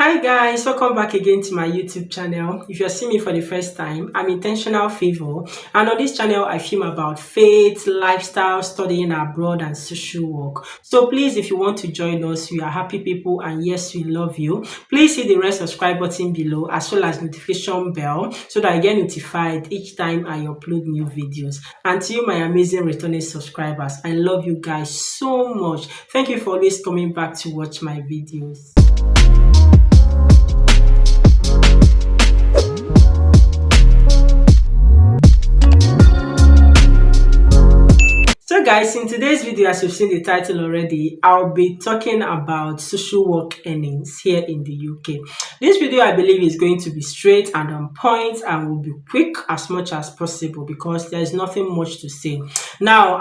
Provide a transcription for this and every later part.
Hi guys, welcome back again to my YouTube channel. If you're seeing me for the first time, I'm Intentional Favor, and on this channel I film about faith, lifestyle, studying abroad and social work. So please, if you want to join us, we are happy people and yes, we love you. Please hit the red subscribe button below as well as notification bell so that I get notified each time I upload new videos. And to you, my amazing returning subscribers, I love you guys so much. Thank you for always coming back to watch my videos. So guys, in today's video, as you've seen the title already, I'll be talking about social work earnings here in the UK. This video, I believe, is going to be straight and on point and will be quick as much as possible because there's nothing much to say. Now,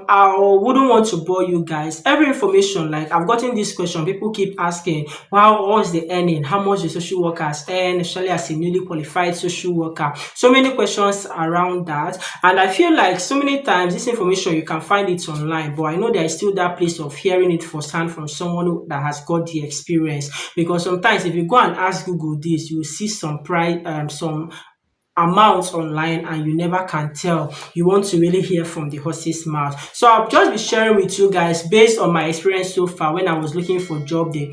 I wouldn't want to bore you guys. Every information, like I've gotten this question, people keep asking, wow, what's the earning? How much do social workers earn, especially as a newly qualified social worker? So many questions around that. And I feel like so many times this information, you can find it online, but I know there is still that place of hearing it firsthand from someone that has got the experience. Because sometimes if you go and ask Google this, you will see some price, some amounts online and you never can tell. You want to really hear from the horse's mouth. So I'll just be sharing with you guys based on my experience so far when I was looking for a job there.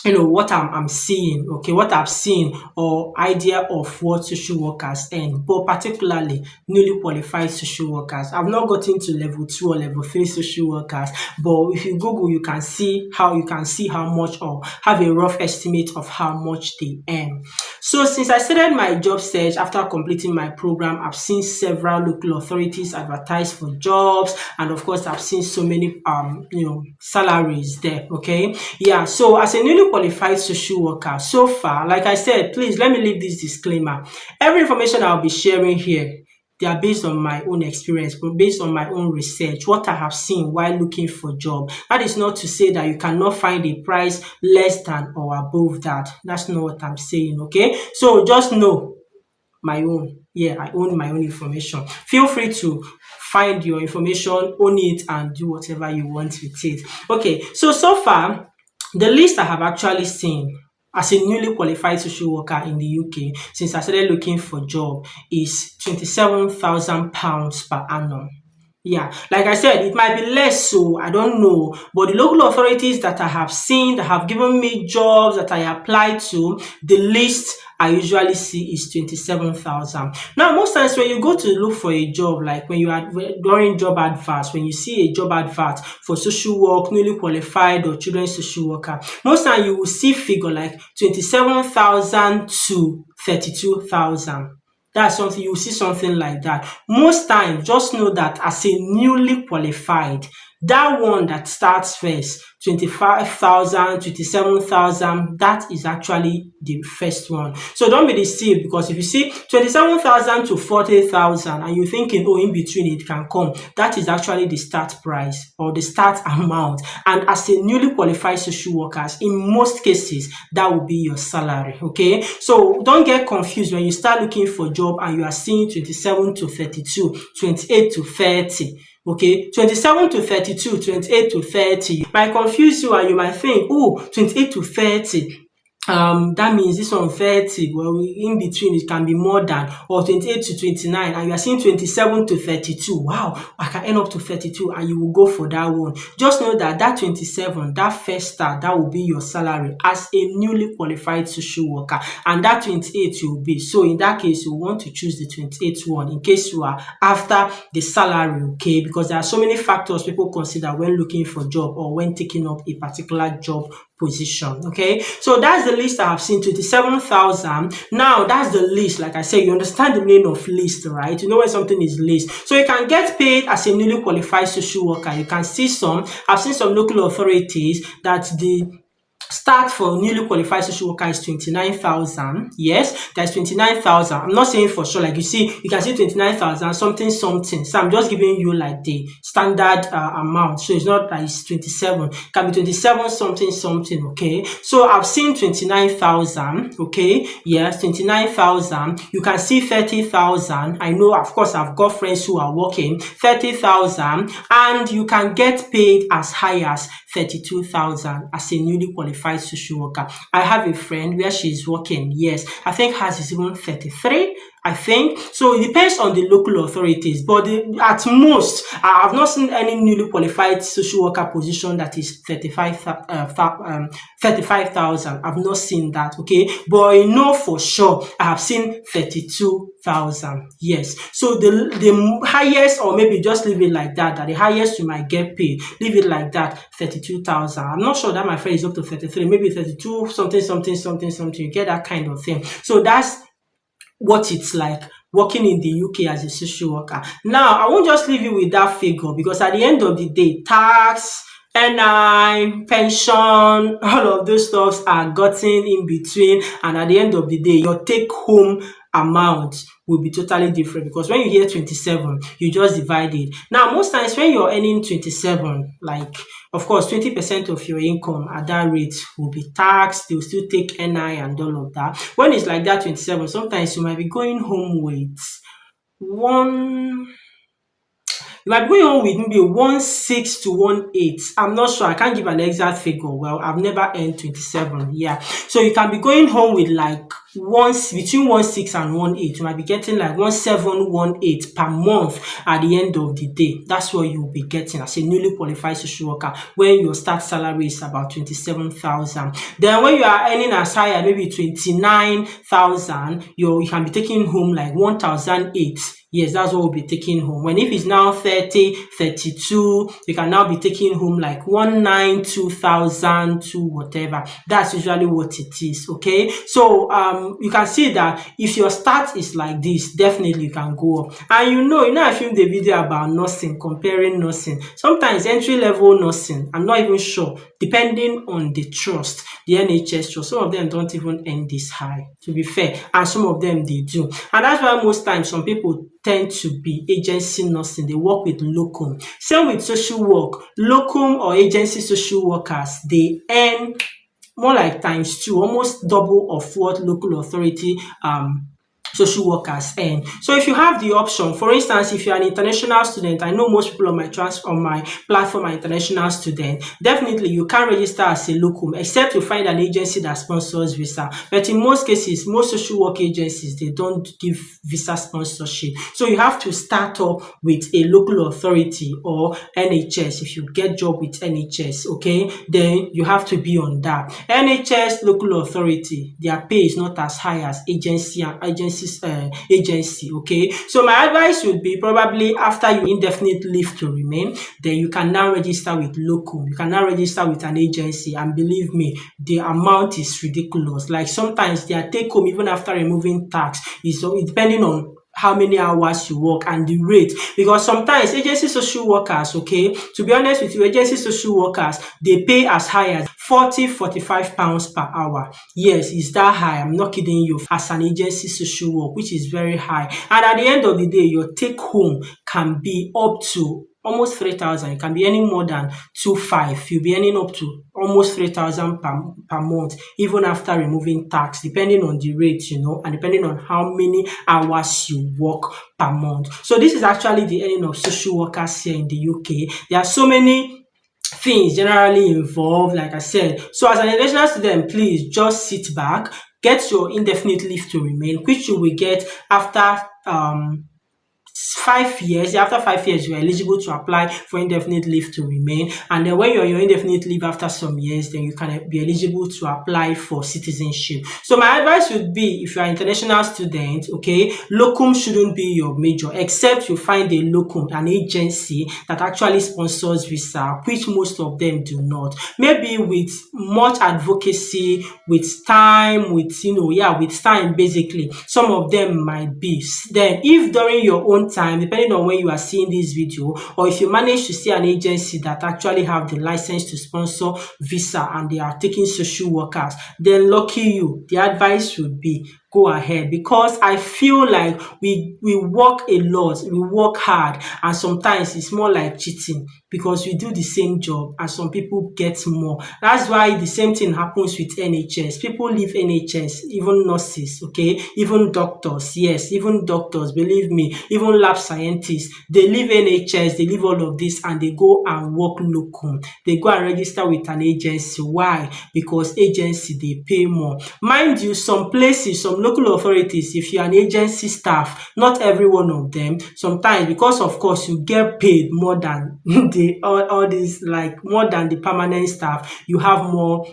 What I'm seeing, okay, what I've seen or idea of what social workers earn, but particularly newly qualified social workers. I've not gotten to level 2 or level 3 social workers, but if you Google, you can see how much or have a rough estimate of how much they earn. So since I started my job search after completing my program, I've seen several local authorities advertise for jobs, and of course I've seen so many salaries there. Okay, yeah. So as a newly qualified social worker, so far, like I said, please let me leave this disclaimer. Every information I'll be sharing here, they are based on my own experience, but based on my own research, what I have seen while looking for job. That is not to say that you cannot find a price less than or above that. That's not what I'm saying, okay? So just know my own. Yeah, I own my own information. Feel free to find your information, own it, and do whatever you want with it. Okay, so far, the list I have actually seen as a newly qualified social worker in the UK since I started looking for job is £27,000 per annum. Yeah, like I said, it might be less, so I don't know. But the local authorities that I have seen that have given me jobs that I applied to, the list I usually see is 27,000. Now, most times when you go to look for a job, like when you are during job adverts, when you see a job advert for social work, newly qualified or children's social worker, most times you will see figure like 27,000 to 32,000. That's something, you see something like that. Most times, just know that as a newly qualified, that one that starts first, 25,000, 27,000, that is actually the first one. So don't be deceived, because if you see 27,000 to 40,000 and you're thinking, oh, in between it can come, that is actually the start price or the start amount. And as a newly qualified social workers, in most cases, that will be your salary, okay? So don't get confused when you start looking for a job and you are seeing 27 to 32, 28 to 30. Okay, 27 to 32, 28 to 30 might confuse you and you might think, oh, 28 to 30. That means this one 30, well, in between it can be more than, or 28 to 29, and you are seeing 27 to 32. Wow, I can end up to 32, and you will go for that one. Just know that that 27, that first start, that will be your salary as a newly qualified social worker, and that 28 will be. So in that case, you want to choose the 28 one in case you are after the salary, okay? Because there are so many factors people consider when looking for job or when taking up a particular job position. Okay, so that's the list I have seen, 27,000. Now that's the list. Like I said, you understand the meaning of list, right? You know when something is list. So you can get paid as a newly qualified social worker. You can see I've seen some local authorities that the start for newly qualified social worker is 29,000. Yes, there's 29,000. I'm not saying for sure. Like you can see 29,000 something. So I'm just giving you like the standard amount. So it's not that it's 27. It can be 27 something. Okay. So I've seen 29,000. Okay. Yes, 29,000. You can see 30,000. I know, of course, I've got friends who are working 30,000, and you can get paid as high as 32,000 as a newly qualified social worker. I have a friend where she's working, yes, I think hers is even 33, I think. So it depends on the local authorities, but at most, I have not seen any newly qualified social worker position that is 35,000. I've not seen that, okay? But I know for sure I have seen 32,000. Yes. So the highest, or maybe just leave it like that the highest you might get paid, leave it like that, 32,000. I'm not sure that my friend is up to 33, maybe 32, something, something, something, something. You get that kind of thing. So that's what it's like working in the UK as a social worker. Now, I won't just leave you with that figure, because at the end of the day, tax, NI, pension, all of those stuffs are gotten in between, and at the end of the day, your take home amount will be totally different, because when you hear 27, you just divide it. Now, most times when you're earning 27, like, of course, 20% of your income at that rate will be taxed. They'll still take NI and all of that. When it's like that 27, sometimes you might be going home with one you might be going on with maybe 1.6 to 1.8. I'm not sure. I can't give an exact figure. Well, I've never earned 27. Yeah. So you can be going home with like between 1.6 and 1.8. You might be getting like 1.7, 1.8 per month at the end of the day. That's what you'll be getting as a newly qualified social worker when your start salary is about 27,000. Then when you are earning as high as maybe 29,000, you can be taking home like 1,008. Yes, that's what we'll be taking home. When if it's now 30, 32, you can now be taking home like 192,000 to whatever. That's usually what it is, okay? So you can see that if your start is like this, definitely you can go up. And I filmed a video about nursing, comparing nursing. Sometimes entry-level nursing, I'm not even sure, depending on the trust, the NHS trust, some of them don't even earn this high, to be fair, and some of them they do. And that's why most times some people tend to be agency nursing. They work with locum. Same with social work. Locum or agency social workers, they earn more like times 2, almost double of what local authority social workers earn. So if you have the option, for instance, if you're an international student, I know most people on my platform are international students, definitely you can register as a locum, except you find an agency that sponsors visa. But in most cases, most social work agencies, they don't give visa sponsorship. So you have to start up with a local authority or NHS. If you get job with NHS, okay, then you have to be on that. NHS, local authority, their pay is not as high as agency, okay. So my advice would be, probably after you indefinite leave to remain, then you can now register with locum. You can now register with an agency, and believe me, the amount is ridiculous. Like sometimes their take home, even after removing tax, is depending on how many hours you work and the rate. Because sometimes agency social workers, okay, to be honest with you, agency social workers, they pay as high as 45 pounds per hour. Yes, it's that high. I'm not kidding you. As an agency social work, which is very high. And at the end of the day, your take home can be up to almost 3,000. You can be earning more than 2,500. You'll be earning up to almost 3,000 per month, even after removing tax, depending on the rate, and depending on how many hours you work per month. So this is actually the earning of social workers here in the UK. There are so many things generally involved, like I said. So as an international student, please just sit back, get your indefinite leave to remain, which you will get after 5 years. After 5 years, you are eligible to apply for indefinite leave to remain. And then when you're your indefinite leave after some years, then you can be eligible to apply for citizenship. So my advice would be, if you're an international student, okay, locum shouldn't be your major, except you find a locum, an agency that actually sponsors visa, which most of them do not. Maybe with much advocacy, with time, with time basically, some of them might be. Then if during your own time, depending on when you are seeing this video, or if you manage to see an agency that actually have the license to sponsor visa and they are taking social workers, then lucky you. The advice would be, go ahead, because I feel like we work a lot, we work hard, and sometimes it's more like cheating because we do the same job and some people get more. That's why the same thing happens with NHS. People leave NHS, even nurses, okay, even doctors, yes, even doctors, believe me, even lab scientists, they leave NHS, they leave all of this and they go and work locum. They go and register with an agency. Why? Because agency they pay more. Mind you, some places, some local authorities, if you're an agency staff, not every one of them, sometimes because of course you get paid more than the all these, like more than the permanent staff, you have more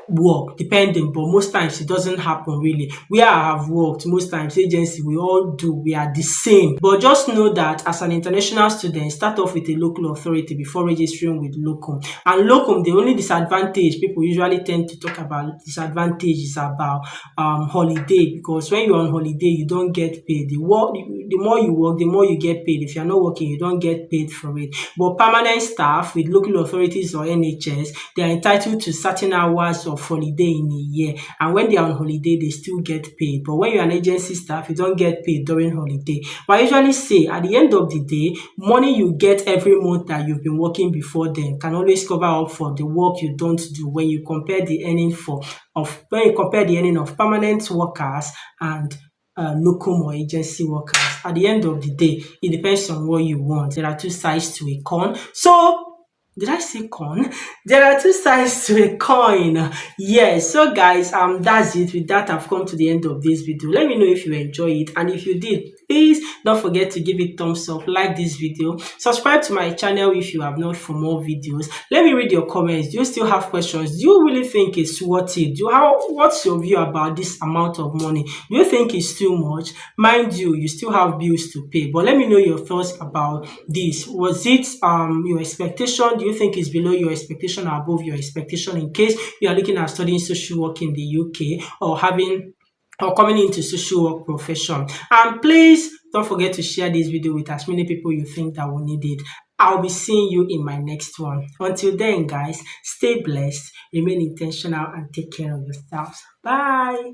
work depending, but most times it doesn't happen really. Where I have worked, most times agency, we all do, we are the same. But just know that as an international student, start off with a local authority before registering with locum. And locum, the only disadvantage people usually tend to talk about, disadvantage is about holiday, because when you're on holiday you don't get paid. The more you work, the more you get paid. If you're not working, you don't get paid for it. But permanent staff with local authorities or NHS, they are entitled to certain hours of holiday in a year, and when they are on holiday they still get paid. But when you're an agency staff, you don't get paid during holiday. But I usually say at the end of the day, money you get every month that you've been working before then can always cover up for the work you don't do when you compare the earning of permanent workers and locum or agency workers. At the end of the day, it depends on what you want. There are two sides to a coin. So did I say corn? There are two sides to a coin. Yes. So guys, that's it. With that, I've come to the end of this video. Let me know if you enjoy it, and if you did, please don't forget to give it thumbs up, like this video, subscribe to my channel if you have not for more videos. Let me read your comments. Do you still have questions? Do you really think it's worth it? What's your view about this amount of money? Do you think it's too much? Mind you, you still have bills to pay, but let me know your thoughts about this. Was it your expectation? Do you think it's below your expectation or above your expectation, in case you are looking at studying social work in the UK or coming into social work profession? And please don't forget to share this video with as many people you think that will need it. I'll be seeing you in my next one. Until then, guys, stay blessed, remain intentional, and take care of yourselves. Bye.